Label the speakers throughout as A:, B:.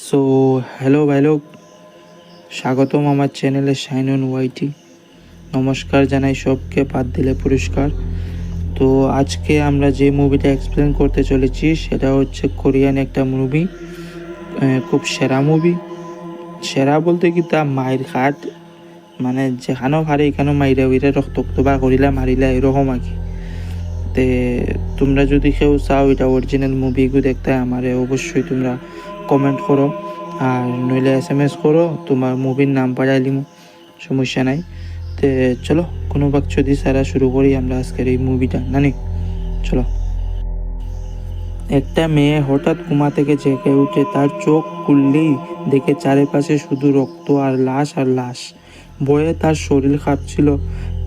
A: So hello ভাই লোক, স্বাগতম আমার চ্যানেলে শাইন অন ওয়াইটি। নমস্কার জানাই সবকে, পাত দিলে পুরস্কার। তো আজকে আমরা যে মুভিটা এক্সপ্লেন করতে চলেছি সেটা হচ্ছে কোরিয়ান একটা মুভি, খুব সেরা মুভি। সেরা বলতে কি তা মায়ের খাট, মানে যেখানেও পারে এখানেও মাইরা উইরা রক্ত বা করিলা মারিলা এরকম আর কি। তে তোমরা যদি কেউ চাও এটা অরিজিনাল মুভিগুলো দেখতে আমারে অবশ্যই তোমরা কমেন্ট করো, আর নইলে SMS করো, তোমার মুভির নাম পাঠাইলিম, সমস্যা নাই। তে চলো কোনো বাকচুদি সারা শুরু করি আমরা আজকের এই মুভিটা। নানি চলো। একটা মেয়ে হঠাৎ ঘুমা থেকে জেগে উঠে, তার চোখ খুললেই দেখে চারিপাশে শুধু রক্ত আর লাশ। ভয়ে তার শরীর কাঁপছিল,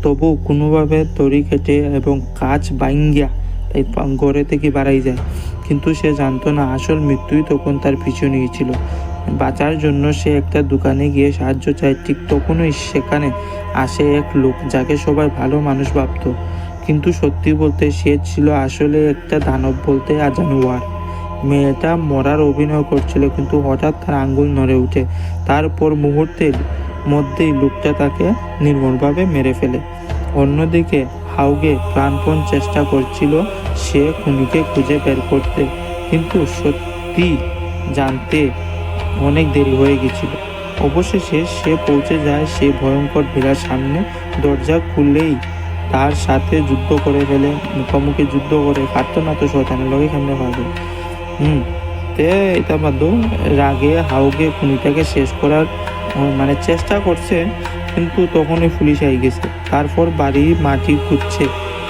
A: তবু কোনোভাবে দড়ি কেটে এবং কাঁচ বাইঙ্গিয়া তাই ঘরে থেকে বাড়াই যায়। কিন্তু সে জানতো না আসল মৃত্যুই তখন তার পিছু নিয়েছিল। বাঁচার জন্য সে একটা দোকানে গিয়ে সাহায্য চায়। ঠিক তখনই সেখানে আসে এক লোক যাকে সবাই ভালো মানুষ ভাবত, কিন্তু সত্যি বলতে সে ছিল আসলে একটা দানব, বলতে জানোয়ার। মেয়েটা মরার অভিনয় করছিল, কিন্তু হঠাৎ তার আঙ্গুল নড়ে ওঠে। তারপর মুহূর্তের মধ্যেই লোকটা তাকে নির্মমভাবে মেরে ফেলে। অন্যদিকে হাউগে প্রাণপণ চেষ্টা করছিল সে খুনিকে খুঁজে বের করতে, কিন্তু সত্যি জানতে অনেক দেরি হয়ে গেছিল। অবশেষে সে পৌঁছে যায় সেই ভয়ঙ্কর ভিড়ার সামনে। দরজা খুললেই তার সাথে যুদ্ধ করে ফেলে, মুখোমুখি যুদ্ধ করে। পারতো না তো শয়তানের লগে কেমনে পারবে। তে এটা বাদ, রাগে হাউগে খুনিটাকে শেষ করার মানে চেষ্টা করছে, কিন্তু তখনই পুলিশ আই গেছে। তারপর বাড়ি মাটি খুঁজছে,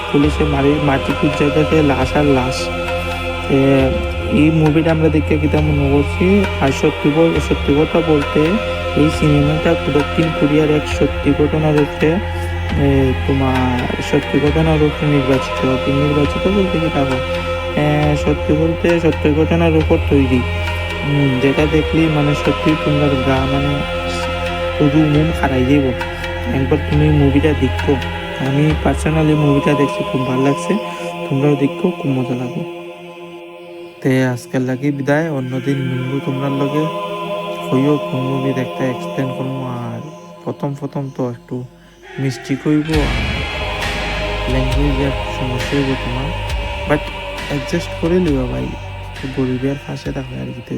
A: পুলিশে বাড়ির মাটি খুঁজছে, দেখে লাশ আর লাশ। এই মুভিটা আমরা দেখে কি তেমন করছি। আর সত্যি কথা বলতে এই সিনেমাটা দক্ষিণ কোরিয়ার এক সত্যি ঘটনার উপরে তোমার সত্যি ঘটনার উপরে নির্বাচিত বলতে কি থাকো, সত্যি ঘটনার উপর তৈরি। যেটা দেখলি মানে সত্যি তোমরা গা মানে শুধু মন খারাই যাইব। একবার তুমি মুভিটা দেখো। আমি পার্সোনালি মুভিটা দেখছি, খুব ভালো লাগছে। তোমরাও দেখো, খুব মজা লাগবে। তে আজকের লাগি বিদায়, অন্যদিন মিলবো তোমরার লগে। হইও কোন মুভি দেখতে এক্সপ্লেন করবো। আর প্রথম তো একটু মিস্টেক হইব, ল্যাঙ্গুয়েজের সমস্যা হইব তোমার, বাট অ্যাডজাস্ট করে লিবা ভাই। গরিবের পাশে দেখো আর কি।